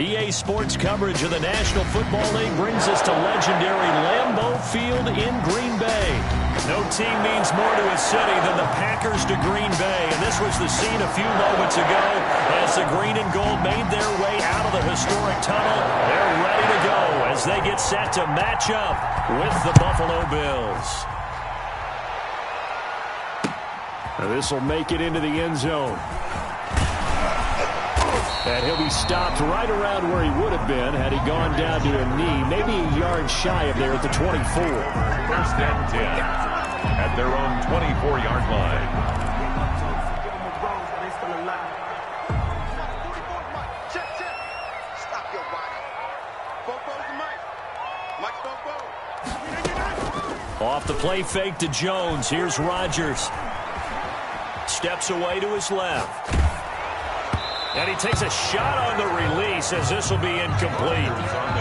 EA Sports coverage of the National Football League brings us to legendary Lambeau Field in Green Bay. No team means more to a city than the Packers to Green Bay, and this was the scene a few moments ago as the green and gold made their way out of the historic tunnel. They're ready to go as they get set to match up with the Buffalo Bills. This will make it into the end zone. And he'll be stopped right around where he would have been had he gone down to a knee, maybe a yard shy of there at the 24. First and 10 at their own 24-yard line. Off the play fake to Jones. Here's Rodgers. Steps away to his left. And he takes a shot on the release as this will be incomplete.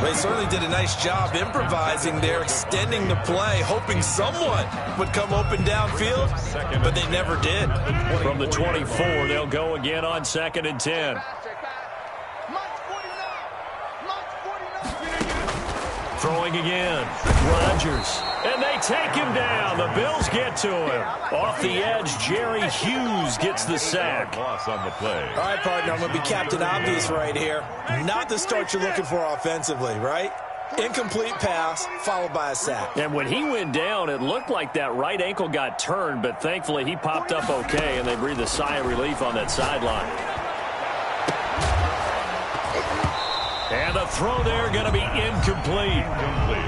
They certainly did a nice job improvising there, extending the play, hoping someone would come open downfield, but they never did. From the 24, they'll go again on 2nd and 10. Throwing again. Rodgers. And they take him down. The Bills get to him. Off the edge, Jerry Hughes gets the sack. Loss on the play. All right, partner, I'm going to be Captain Obvious right here. Not the start you're looking for offensively, right? Incomplete pass, followed by a sack. And when he went down, it looked like that right ankle got turned, but thankfully he popped up okay, and they breathed a sigh of relief on that sideline. And the throw there going to be incomplete.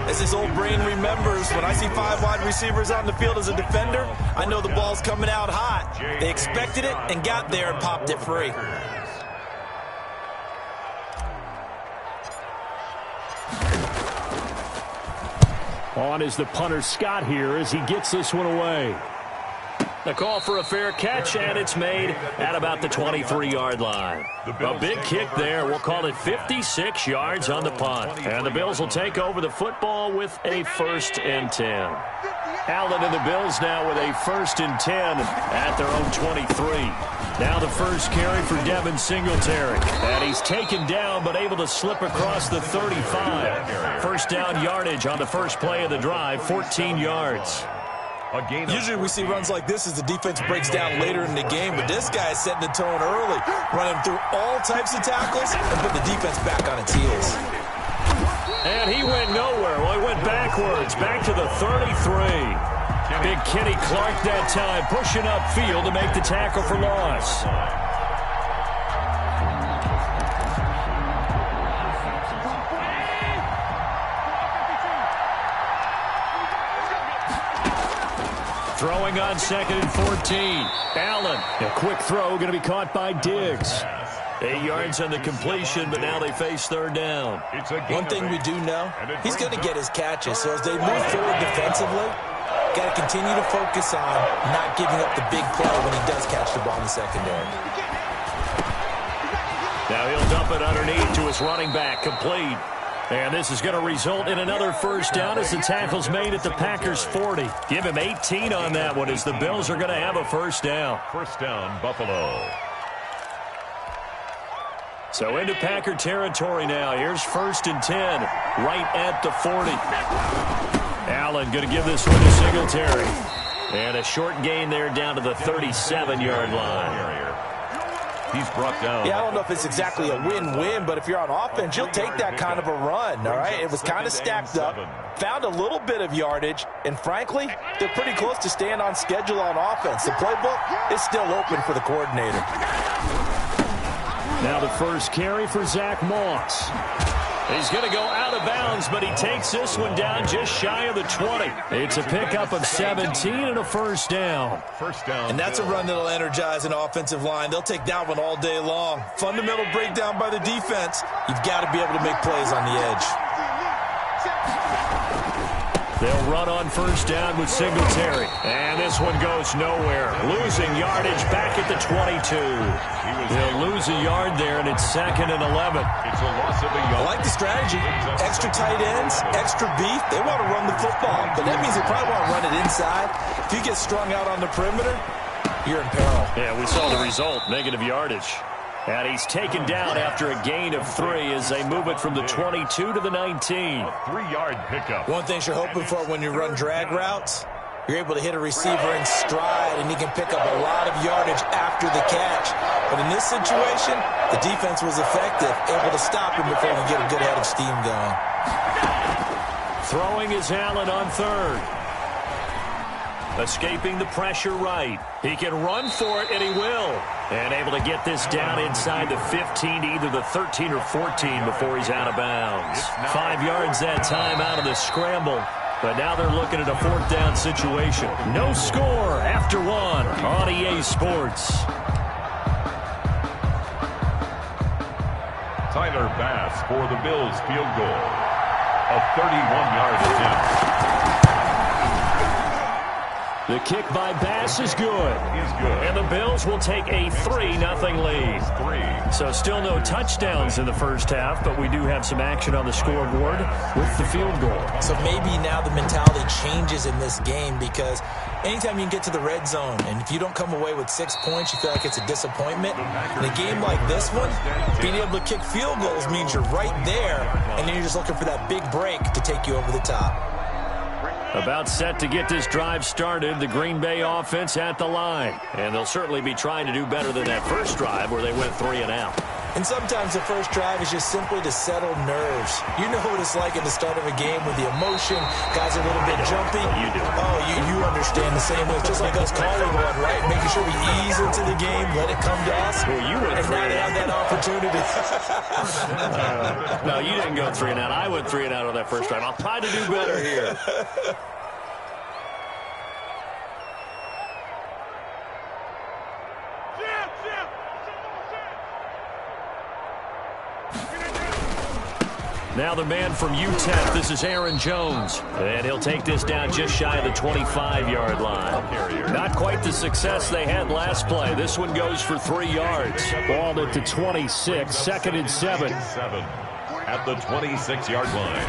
As his old brain remembers, when I see 5 wide receivers on the field as a defender, I know the ball's coming out hot. They expected it and got there and popped it free. On is the punter Scott here as he gets this one away. The call for a fair catch, and it's made at about the 23-yard line. A big kick there. We'll call it 56 yards on the punt. And the Bills will take over the football with a 1st and 10. Allen and the Bills now with a 1st and 10 at their own 23. Now the first carry for Devin Singletary. And he's taken down but able to slip across the 35. First down yardage on the first play of the drive, 14 yards. Usually we see runs like this as the defense breaks down later in the game, but this guy is setting the tone early, running through all types of tackles and put the defense back on its heels. And he went nowhere. Well, he went backwards, back to the 33. Big Kenny Clark that time, pushing upfield to make the tackle for loss. Throwing on 2nd and 14. Allen, a quick throw going to be caught by Diggs. 8 yards on the completion, but now they face 3rd down. One thing we do know, he's going to get his catches. So as they move forward defensively, got to continue to focus on not giving up the big play when he does catch the ball in the secondary. Now he'll dump it underneath to his running back, complete. And this is going to result in another first down as the tackle's made at the Packers' 40. Give him 18 on that one as the Bills are going to have a first down. First down, Buffalo. So into Packer territory now. Here's 1st and 10 right at the 40. Allen going to give this one to Singletary. And a short gain there down to the 37-yard line. He's brought down. Yeah, I don't know if it's exactly a win-win, but if you're on offense, you'll take that kind of a run, all right? It was kind of stacked up, found a little bit of yardage, and frankly, they're pretty close to staying on schedule on offense. The playbook is still open for the coordinator. Now the first carry for Zach Moss. He's going to go out of bounds, but he takes this one down just shy of the 20. It's a pickup of 17 and a first down. First down. And that's a run that'll energize an offensive line. They'll take that one all day long. Fundamental breakdown by the defense. You've got to be able to make plays on the edge. They'll run on first down with Singletary. And this one goes nowhere. Losing yardage back at the 22. They'll lose a yard there, and it's 2nd and 11. It's a loss of a yard. I like the strategy. Extra tight ends, extra beef. They want to run the football, but that means they probably want to run it inside. If you get strung out on the perimeter, you're in peril. Yeah, we saw the result, negative yardage. And he's taken down after a gain of 3 as they move it from the 22 to the 19. A 3-yard pickup. One thing you're hoping for when you run drag routes, you're able to hit a receiver in stride, and he can pick up a lot of yardage after the catch. But in this situation, the defense was effective, able to stop him before he could get a good head of steam going. Throwing is Allen on third. Escaping the pressure right. He can run for it, and he will. And able to get this down inside the 15 to either the 13 or 14 before he's out of bounds. 5 yards that time out of the scramble. But now they're looking at a 4th down situation. No score after 1 on EA Sports. Tyler Bass for the Bills field goal. A 31-yard attempt. The kick by Bass is good. And the Bills will take a 3-0 lead. So still no touchdowns in the first half, but we do have some action on the scoreboard with the field goal. So maybe now the mentality changes in this game, because anytime you can get to the red zone, and if you don't come away with 6 points, you feel like it's a disappointment. In a game like this one, being able to kick field goals means you're right there, and then you're just looking for that big break to take you over the top. About set to get this drive started, the Green Bay offense at the line. And they'll certainly be trying to do better than that first drive where they went 3 and out. And sometimes the first drive is just simply to settle nerves. You know what it's like at the start of a game with the emotion. Guys are a little bit jumpy. You do. Oh, you understand the same way. It's just like us calling one, right? Making sure we ease into the game, let it come to us. Well, you went and now they have that opportunity. No, you didn't go 3 and out. I went 3 and out on that first drive. I'll try to do better here. Now the man from UTEP, this is Aaron Jones. And he'll take this down just shy of the 25-yard line. Not quite the success they had last play. This one goes for 3 yards. Ball at the 26, 2nd and 7. At the 26-yard line.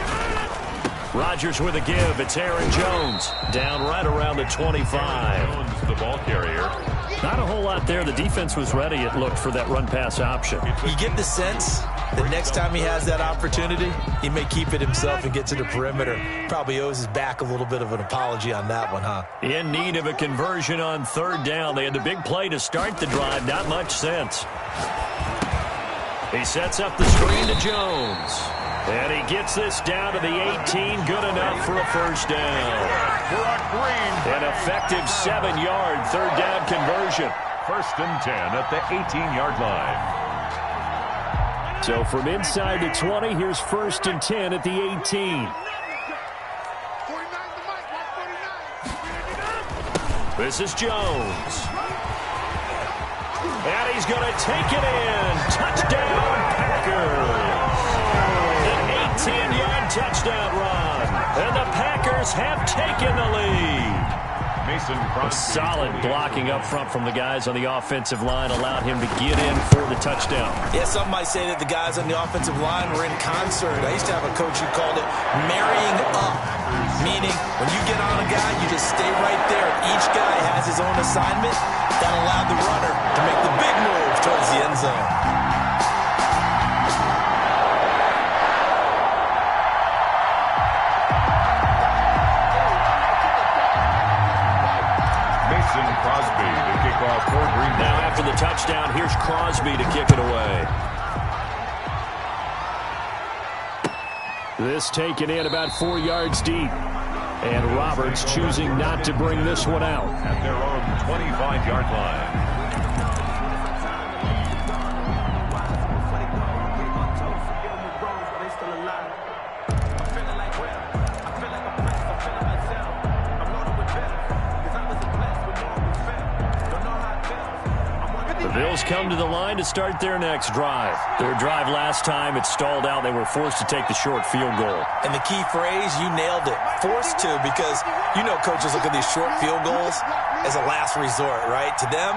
Rodgers with a give. It's Aaron Jones. Down right around the 25. Jones, the ball carrier. Not a whole lot there. The defense was ready, it looked, for that run-pass option. You get the sense that next time he has that opportunity, he may keep it himself and get to the perimeter. Probably owes his back a little bit of an apology on that one, huh? In need of a conversion on 3rd down. They had the big play to start the drive. Not much sense. He sets up the screen to Jones. And he gets this down to the 18. Good enough for a 1st down. An effective 7-yard 3rd down conversion. 1st and 10 at the 18-yard line. So from inside the 20, here's 1st and 10 at the 18. This is Jones. And he's going to take it in. Touchdown, Packers. An 18-yard touchdown run. And the Packers have taken the lead. Solid blocking up front from the guys on the offensive line allowed him to get in for the touchdown. Yeah, some might say that the guys on the offensive line were in concert. I used to have a coach who called it marrying up, meaning when you get on a guy, you just stay right there. Each guy has his own assignment. That allowed the runner to make the big move towards the end zone. Crosby to kick off for Green Bay. Now after the touchdown, here's Crosby to kick it away. This taken in about 4 yards deep. And Roberts choosing not to bring this one out. At their own 25-yard line. Bills come to the line to start their next drive. Their drive last time, it stalled out. They were forced to take the short field goal. And the key phrase, you nailed it. Forced to, because you know coaches look at these short field goals as a last resort, right? To them,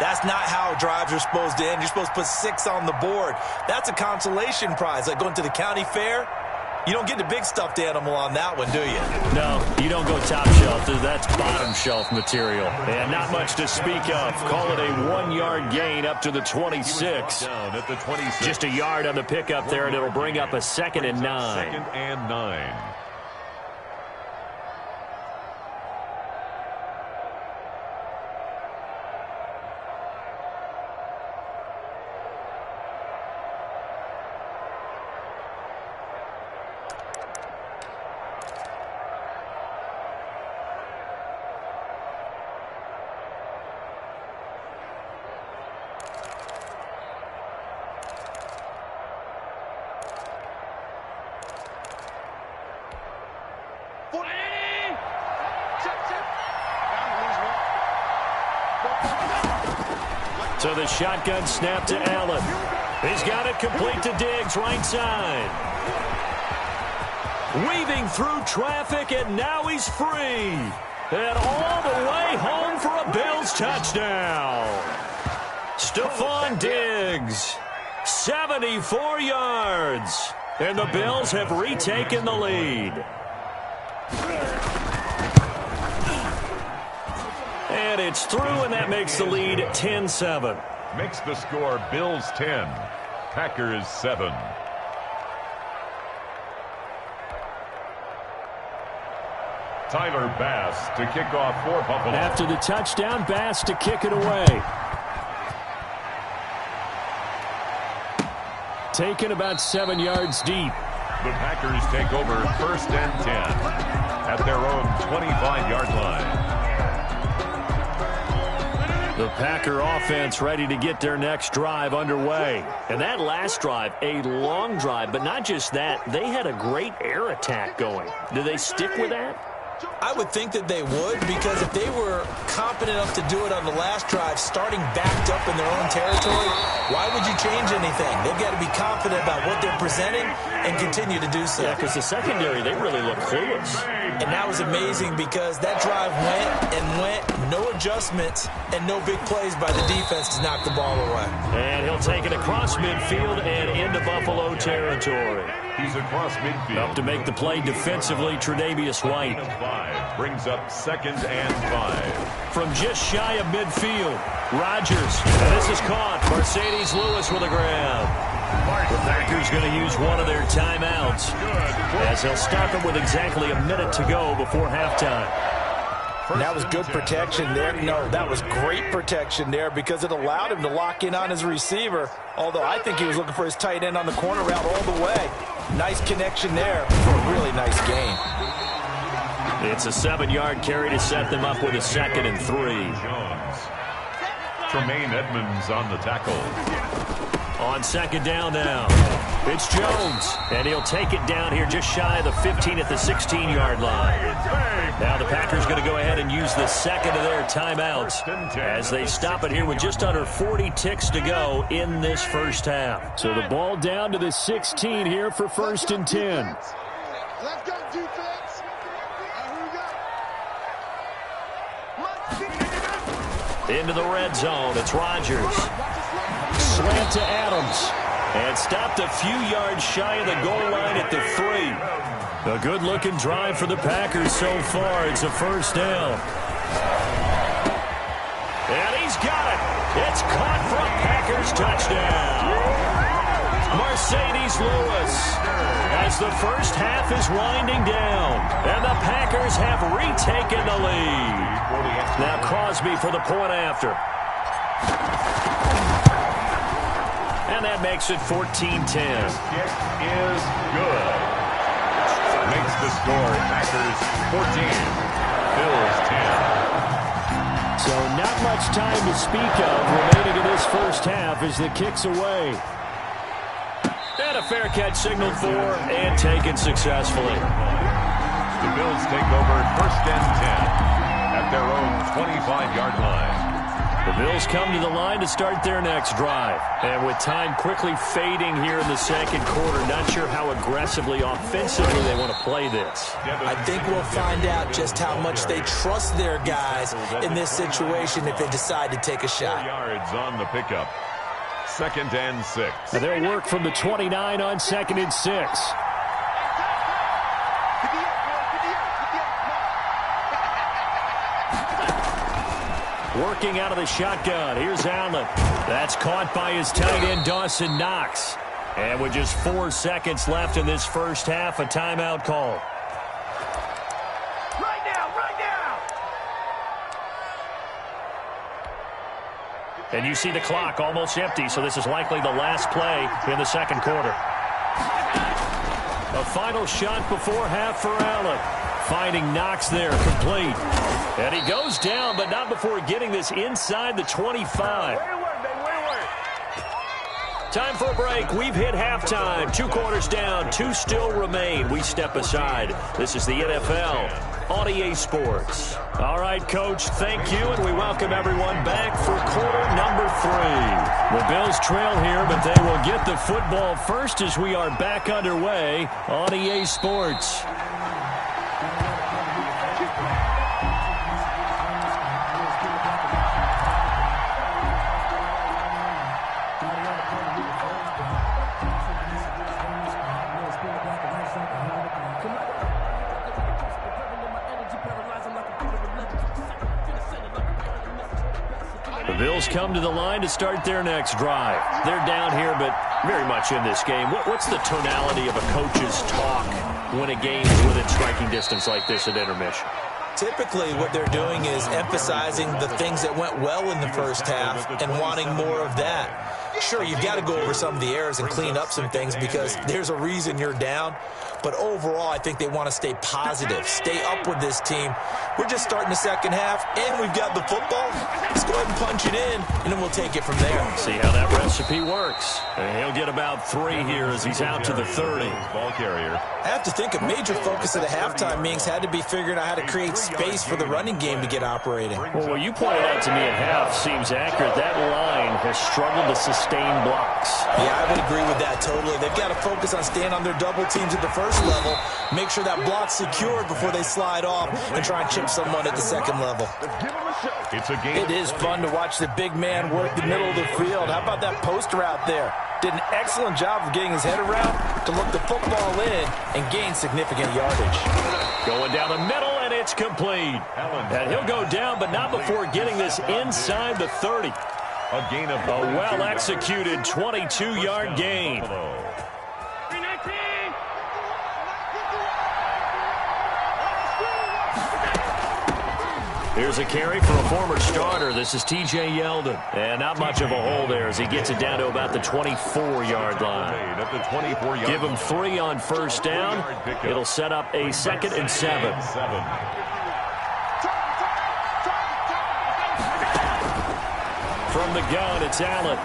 that's not how drives are supposed to end. You're supposed to put 6 on the board. That's a consolation prize, like going to the county fair. You don't get the big stuffed animal on that one, do you? No, you don't go top shelf. That's bottom shelf material. And not much to speak of. Call it a 1-yard gain up to the 26. Down at the 26. Just a yard on the pickup there, and it'll bring up a 2nd and 9. 2nd and 9. So the shotgun snap to Allen. He's got it complete to Diggs, right side. Weaving through traffic, and now he's free. And all the way home for a Bills touchdown. Stephon Diggs, 74 yards. And the Bills have retaken the lead. And it's through, and that makes the lead 10-7. Makes the score Bills 10, Packers 7. Tyler Bass to kick off for Buffalo. After the touchdown, Bass to kick it away. Taken about 7 yards deep. The Packers take over 1st and 10 at their own 25-yard line. The Packer offense ready to get their next drive underway. And that last drive, a long drive, but not just that, they had a great air attack going. Do they stick with that? I would think that they would, because if they were competent enough to do it on the last drive, starting backed up in their own territory, why would you change anything? They've got to be confident about what they're presenting and continue to do so. Yeah, because the secondary, they really look clueless. And that was amazing because that drive went, no adjustments, and no big plays by the defense to knock the ball away. And he'll take it across midfield and into Buffalo territory. He's across midfield. Up to make the play defensively, Tre'Davious White. 5 brings up 2nd and 5. From just shy of midfield, Rodgers. And this is caught. Mercedes Lewis with a grab. The Packers going to use one of their timeouts as they'll stop it with exactly a minute to go before halftime. And that was good protection there. No, that was great protection there because it allowed him to lock in on his receiver, although I think he was looking for his tight end on the corner route all the way. Nice connection there for a really nice gain. It's a 7-yard carry to set them up with a 2nd and 3. Jones. Tremaine Edmonds on the tackle. On 2nd down now, it's Jones, and he'll take it down here just shy of the 15 at the 16-yard line. Now the Packers going to go ahead and use the 2nd of their timeouts as they stop it here with just under 40 ticks to go in this first half. So the ball down to the 16 here for 1st and 10. Let's go, defense. Into the red zone, it's Rodgers. Slant to Adams. And stopped a few yards shy of the goal line at the 3. A good-looking drive for the Packers so far. It's a 1st down. And he's got it. It's caught for a Packers touchdown. Mercedes Lewis as the first half is winding down. And the Packers have retaken the lead. Now Crosby for the point after. And that makes it 14-10. Kick is good. Makes the score Packers 14, Bills 10. So not much time to speak of remaining in this first half as the kick's away. And a fair catch signaled for and taken successfully. The Bills take over 1st and 10 at their own 25-yard line. The Bills come to the line to start their next drive. And with time quickly fading here in the 2nd quarter, not sure how aggressively, offensively they want to play this. I think we'll find out just how much they trust their guys in this situation if they decide to take a shot. 4 yards on the pickup. 2nd and 6. And they'll work from the 29 on 2nd and 6. Working out of the shotgun. Here's Allen. That's caught by his tight end, Dawson Knox. And with just 4 seconds left in this first half, a timeout call. Right now! And you see the clock almost empty, so this is likely the last play in the second quarter. A final shot before half for Allen. Finding Knox there, complete. And he goes down, but not before getting this inside the 25. Time for a break. We've hit halftime. 2 quarters down, 2 still remain. We step aside. This is the NFL on EA Sports. All right, Coach, thank you, and we welcome everyone back for quarter number 3. The Bills trail here, but they will get the football first as we are back underway on EA Sports. The Bills come to the line to start their next drive. They're down here, but very much in this game. What's the tonality of a coach's talk when a game is within striking distance like this at intermission? Typically, what they're doing is emphasizing the things that went well in the first half and wanting more of that. Sure, you've got to go over some of the errors and clean up some things because there's a reason you're down. But overall, I think they want to stay positive, stay up with this team. We're just starting the second half, and we've got the football. Let's go ahead and punch it in, and then we'll take it from there. See how that recipe works. And he'll get about 3 here as he's out to the 30. Ball carrier. I have to think a major focus of the halftime meetings had to be figuring out how to create space for the running game to get operating. Well, what you pointed out to me at half seems accurate. That line has struggled to sustain blocks. Yeah, I would agree with that totally. They've got to focus on staying on their double teams at the first level, make sure that block's secured before they slide off and try and chip someone at the second level. It's a game. It is fun to watch the big man work the middle of the field. How about that post route there? Did an excellent job of getting his head around to look the football in and gain significant yardage. Going down the middle, and it's complete. And he'll go down, but not before getting this inside the 30. A gain of a well-executed 22-yard gain. Here's a carry for a former starter. This is T.J. Yeldon. And not much of a hole there as he gets it down to about the 24-yard line. Give him 3 on first down. It'll set up a 2nd and 7. From the gun, it's Allen.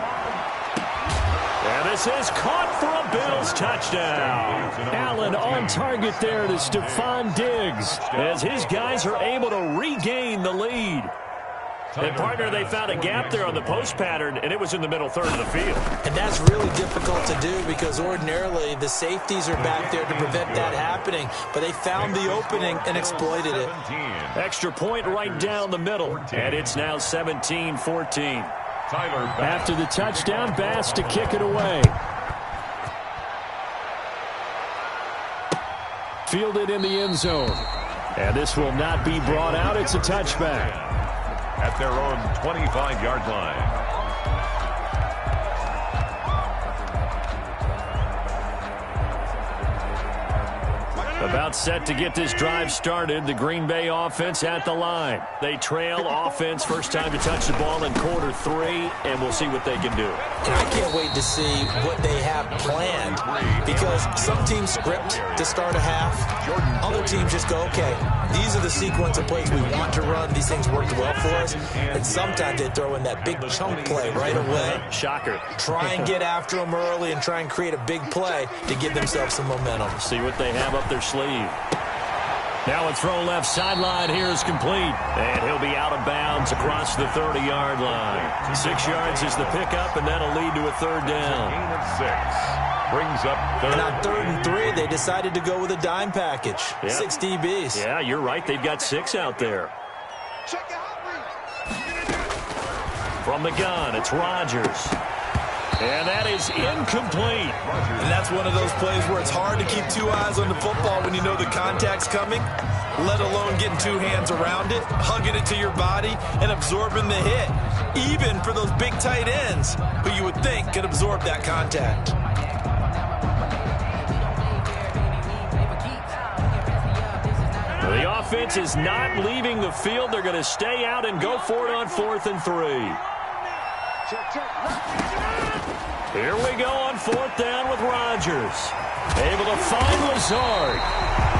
And this is caught for a Bills touchdown. Allen on target there to Stephon Diggs as his guys are able to regain the lead. And, partner, they found a gap there on the post pattern, and it was in the middle third of the field. And that's really difficult to do because ordinarily the safeties are back there to prevent that happening. But they found the opening and exploited it. Extra point right down the middle. And it's now 17-14. After the touchdown, Bass to kick it away. Fielded in the end zone. And this will not be brought out. It's a touchback. At their own 25-yard line. About set to get this drive started. The Green Bay offense at the line. They trail offense. First time to touch the ball in quarter 3, and we'll see what they can do. And I can't wait to see what they have planned because some teams script to start a half. Other teams just go, okay, these are the sequence of plays we want to run. These things worked well for us. And sometimes they throw in that big chunk play right away. Shocker. Try and get after them early and try and create a big play to give themselves some momentum. See what they have up their sleeve. Now a throw left sideline here is complete. And he'll be out of bounds across the 30-yard line. 6 yards is the pickup, and that'll lead to a third down. Gain of 6. Brings up third. And on 3rd and 3, they decided to go with a dime package. Yep. 6 DBs. Yeah, you're right. They've got 6 out there. From the gun, it's Rodgers. And that is incomplete. And that's one of those plays where it's hard to keep 2 eyes on the football when you know the contact's coming. let alone getting two hands around it, hugging it to your body, and absorbing the hit, even for those big tight ends who you would think could absorb that contact. The offense is not leaving the field. They're going to stay out and go for it on 4th and 3. Here we go on 4th down with Rodgers. Able to find Lazard.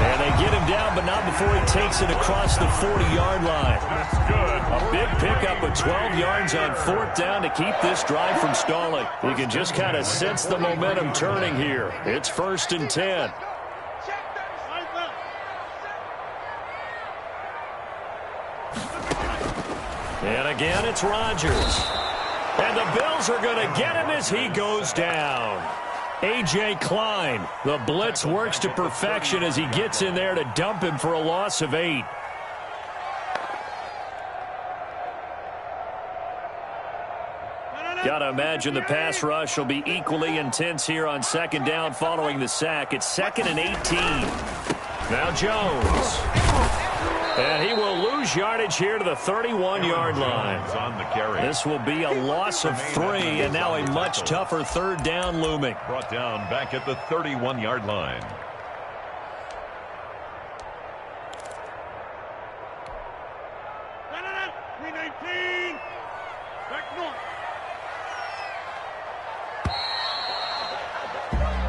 And they get him down, but not before he takes it across the 40-yard line. That's good. A big pickup of 12 yards on 4th down to keep this drive from stalling. You can just kind of sense the momentum turning here. It's 1st and 10. And again, it's Rodgers. And the Bills are going to get him as he goes down. A.J. Klein, the blitz works to perfection as he gets in there to dump him for a loss of 8. Got to imagine the pass rush will be equally intense here on 2nd down following the sack. It's 2nd and 18. Now Jones. And he will lose yardage here to the 31-yard line. This will be a loss of 3, and now a much tougher 3rd down looming. Brought down back at the 31-yard line.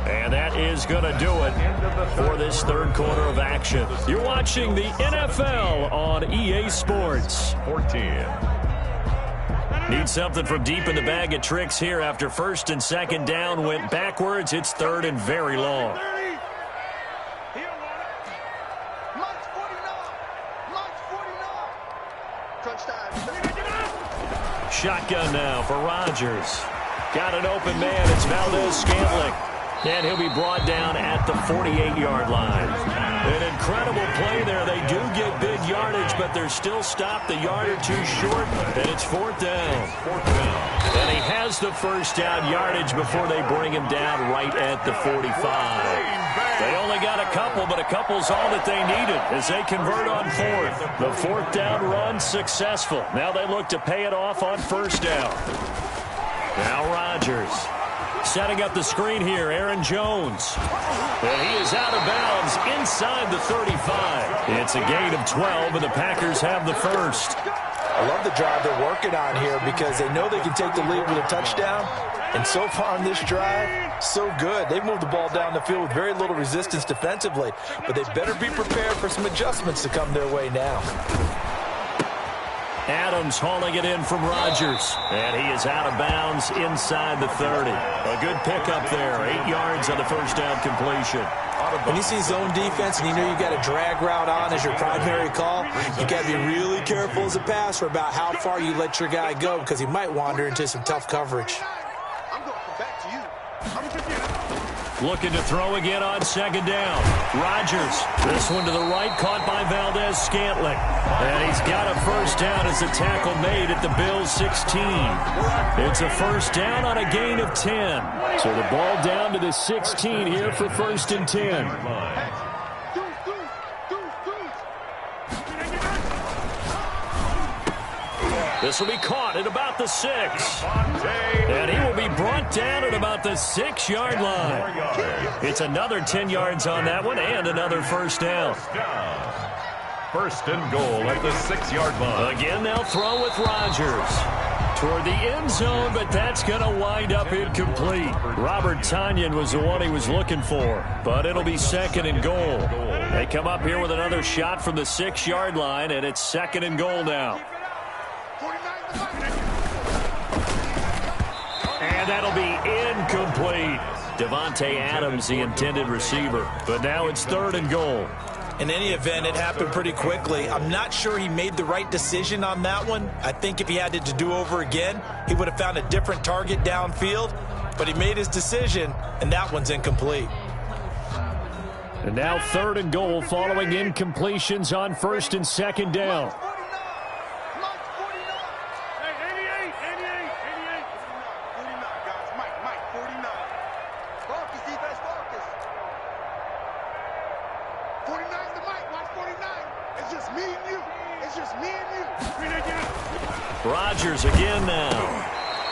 And that is going to do it for this 3rd quarter of action. You're watching the NFL on EA Sports. 14. Need something from deep in the bag of tricks here after 1st and 2nd down went backwards. It's 3rd and very long. Shotgun now for Rodgers. Got an open man. It's Valdez-Scantling. And he'll be brought down at the 48-yard line. An incredible play there. They do get big yardage, but they're still stopped a yard or two short, and it's 4th down. And he has the 1st down yardage before they bring him down right at the 45. They only got a couple, but a couple's all that they needed as they convert on 4th. The 4th down run successful. Now they look to pay it off on 1st down. Now Rodgers. Setting up the screen here, Aaron Jones. And he is out of bounds inside the 35. It's a gain of 12, and the Packers have the 1st. I love the drive they're working on here because they know they can take the lead with a touchdown. And so far on this drive, so good. They've moved the ball down the field with very little resistance defensively. But they better be prepared for some adjustments to come their way now. Adams hauling it in from Rodgers. And he is out of bounds inside the 30. A good pickup there. 8 yards on the 1st down completion. When you see zone defense and you know you got a drag route on as your primary call, you got to be really careful as a passer about how far you let your guy go because he might wander into some tough coverage. I'm going to come back to you. Looking to throw again on 2nd down. Rodgers. This one to the right, caught by Valdez-Scantling. And he's got a 1st down as a tackle made at the Bills' 16. It's a 1st down on a gain of 10. So the ball down to the 16 here for 1st and 10. This will be caught at about the 6. And he will be brought down at about the 6-yard line. It's another 10 yards on that one and another 1st down. 1st and goal at the 6-yard line. Again, they'll throw with Rodgers. Toward the end zone, but that's going to wind up incomplete. Robert Tonyan was the one he was looking for, but it'll be 2nd and goal. They come up here with another shot from the 6-yard line, and it's 2nd and goal now. And that'll be incomplete. Devontae Adams, the intended receiver. But now it's 3rd and goal. In any event, it happened pretty quickly. I'm not sure he made the right decision on that one. I think if he had it to do over again, he would have found a different target downfield. But he made his decision, and that one's incomplete. And now 3rd and goal following incompletions on 1st and 2nd down. just me and you. It's just me and you. Rodgers again now.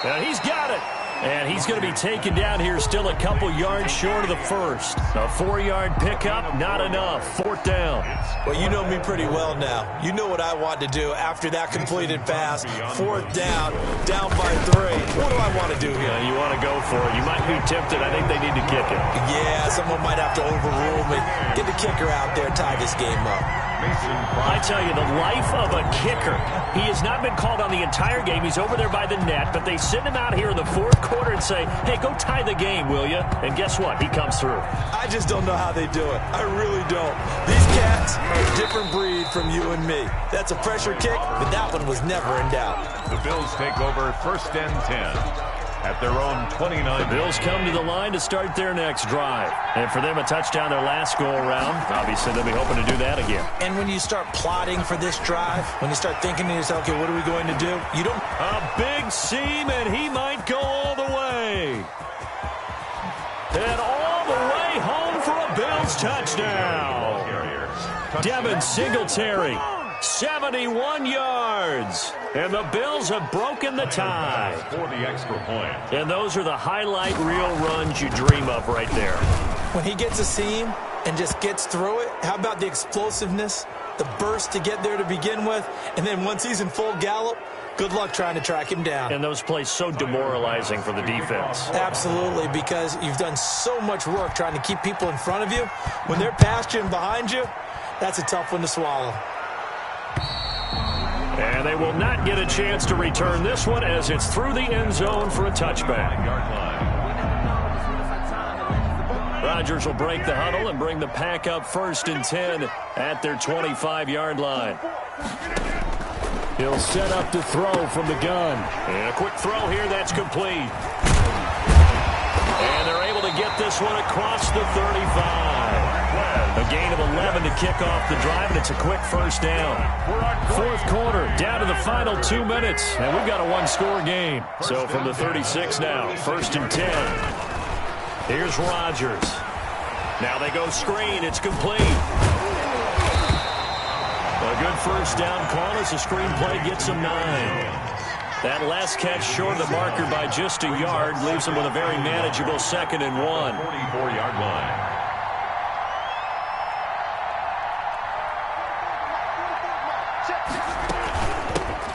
And he's got it. And he's going to be taken down here still a couple yards short of the first. A 4-yard pickup, not enough. 4th down. Well, you know me pretty well now. You know what I want to do after that completed pass. 4th down, down by 3. What do I want to do here? You want to go for it. You might be tempted. I think they need to kick it. Yeah, someone might have to overrule me. Get the kicker out there, tie this game up. I tell you, the life of a kicker. He has not been called on the entire game. He's over there by the net, but they send him out here in the 4th quarter and say, hey, go tie the game, will you? And guess what? He comes through. I just don't know how they do it. I really don't. These cats are a different breed from you and me. That's a pressure kick, but that one was never in doubt. The Bills take over 1st and 10. At their own 29. The Bills come to the line to start their next drive. And for them, a touchdown their last go-around. Obviously, they'll be hoping to do that again. And when you start plotting for this drive, when you start thinking to yourself, okay, what are we going to do? You don't... A big seam, and he might go all the way. And all the way home for a Bills touchdown. Devin Singletary. 71 yards. And the Bills have broken the tie. For the extra point. And those are the highlight reel runs you dream of right there. When he gets a seam and just gets through it, how about the explosiveness, the burst to get there to begin with, and then once he's in full gallop, good luck trying to track him down. And those plays so demoralizing for the defense. Absolutely, because you've done so much work trying to keep people in front of you. When they're past you and behind you, that's a tough one to swallow. And they will not get a chance to return this one as it's through the end zone for a touchback. Rodgers will break the huddle and bring the pack up 1st and 10 at their 25-yard line. He'll set up to throw from the gun. And a quick throw here, that's complete. And they're able to get this one across the 35. A gain of 11 to kick off the drive, and it's a quick 1st down. 4th quarter, down to the final 2 minutes, and we've got a 1-score game. So from the 36 now, 1st and 10. Here's Rodgers. Now they go screen. It's complete. A good 1st down call as the screen play gets him 9. That last catch short of the marker by just a yard leaves him with a very manageable 2nd and 1. 44-yard line.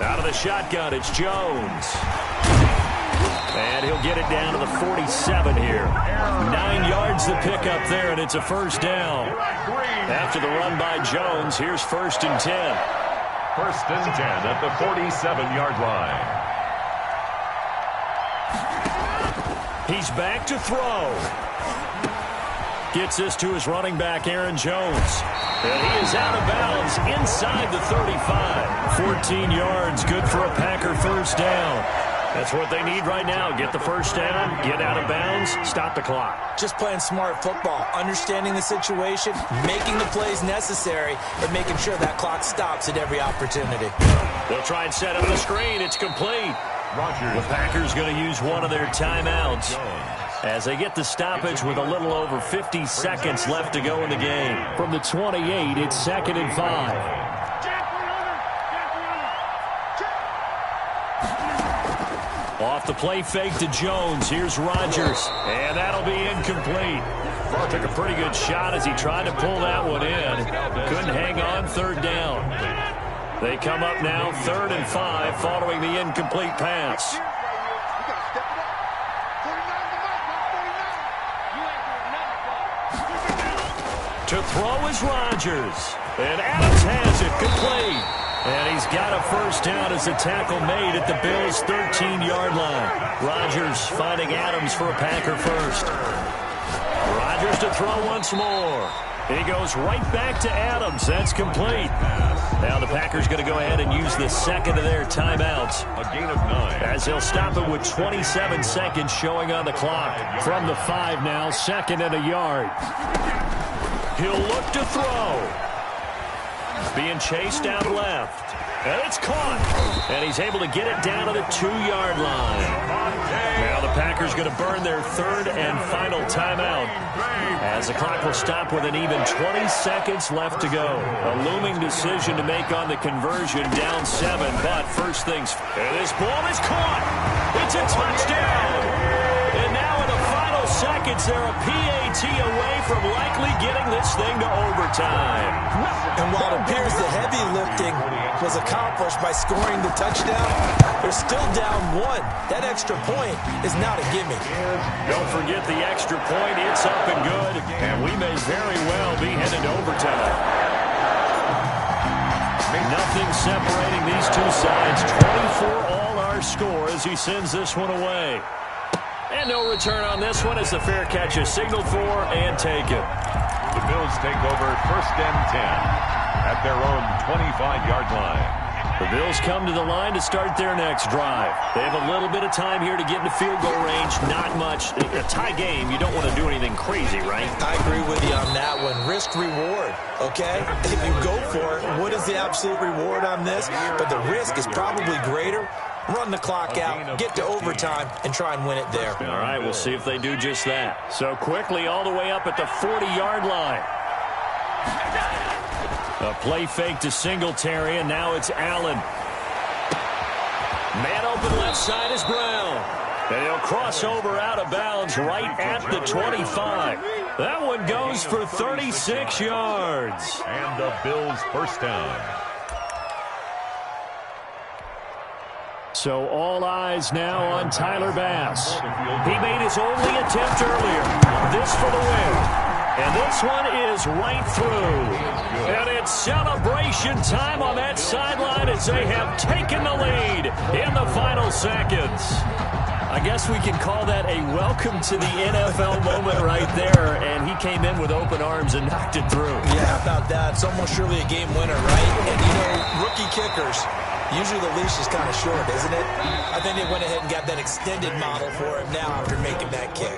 Out of the shotgun, it's Jones. And he'll get it down to the 47 here. 9 yards to pick up there, and it's a 1st down. After the run by Jones, here's 1st and 10. 1st and 10 at the 47-yard line. He's back to throw. Gets this to his running back, Aaron Jones. And he is out of bounds inside the 35. 14 yards, good for a Packer 1st down. That's what they need right now. Get the 1st down, get out of bounds, stop the clock. Just playing smart football, understanding the situation, making the plays necessary, and making sure that clock stops at every opportunity. They'll try and set up the screen. It's complete. Rodgers. The Packers going to use one of their timeouts as they get the stoppage with a little over 50 seconds left to go in the game. From the 28, it's 2nd and 5. Off the play fake to Jones. Here's Rodgers. And that'll be incomplete. Took a pretty good shot as he tried to pull that one in. Couldn't hang on. 3rd down. They come up now 3rd and 5 following the incomplete pass. To throw is Rodgers. And Adams has it complete. And he's got a 1st down as the tackle made at the Bills' 13-yard line. Rodgers finding Adams for a Packer 1st. Rodgers to throw once more. He goes right back to Adams. That's complete. Now the Packers going to go ahead and use the 2nd of their timeouts. A gain of 9. As they'll stop it with 27 seconds showing on the clock. From the 5 now, 2nd and a yard. He'll look to throw. Being chased out left. And it's caught. And he's able to get it down to the 2-yard line. Now the Packers going to burn their 3rd and final timeout As the clock will stop with an even 20 seconds left to go. A looming decision to make on the conversion, down 7, but first things. And this ball is caught. It's a touchdown. And now in the final seconds, they're a PAT away from likely getting this thing to overtime. And while it appears the heavy lifting was accomplished by scoring the touchdown, they're still down 1. That extra point is not a gimme. Don't forget the extra point. It's up and good. And we may very well be headed to overtime. Nothing separating these two sides. 24-all our score as he sends this one away. And no return on this one as the fair catch is signaled for and taken. The Bills take over first and 10 at their own 25-yard line. The Bills come to the line to start their next drive. They have a little bit of time here to get into field goal range. Not much. A tie game, you don't want to do anything crazy, right? I agree with you on that one. Risk-reward, okay? If you go for it, what is the absolute reward on this? But the risk is probably greater. Run the clock out, get to overtime, and try and win it there. All right, we'll see if they do just that. So quickly all the way up at the 40-yard line. A play fake to Singletary, and now it's Allen. Man open left side is Brown. And he'll cross over out of bounds right at the 25. That one goes for 36 yards. And the Bills first down. So all eyes now on Tyler Bass. He made his only attempt earlier. This for the win. And this one is right through. And it's celebration time on that sideline as they have taken the lead in the final seconds. I guess we can call that a welcome to the NFL moment right there. And he came in with open arms and knocked it through. Yeah, how about that? It's almost surely a game winner, right? And, you know, rookie kickers, usually the leash is kind of short, isn't it? I think they went ahead and got that extended model for him now after making that kick.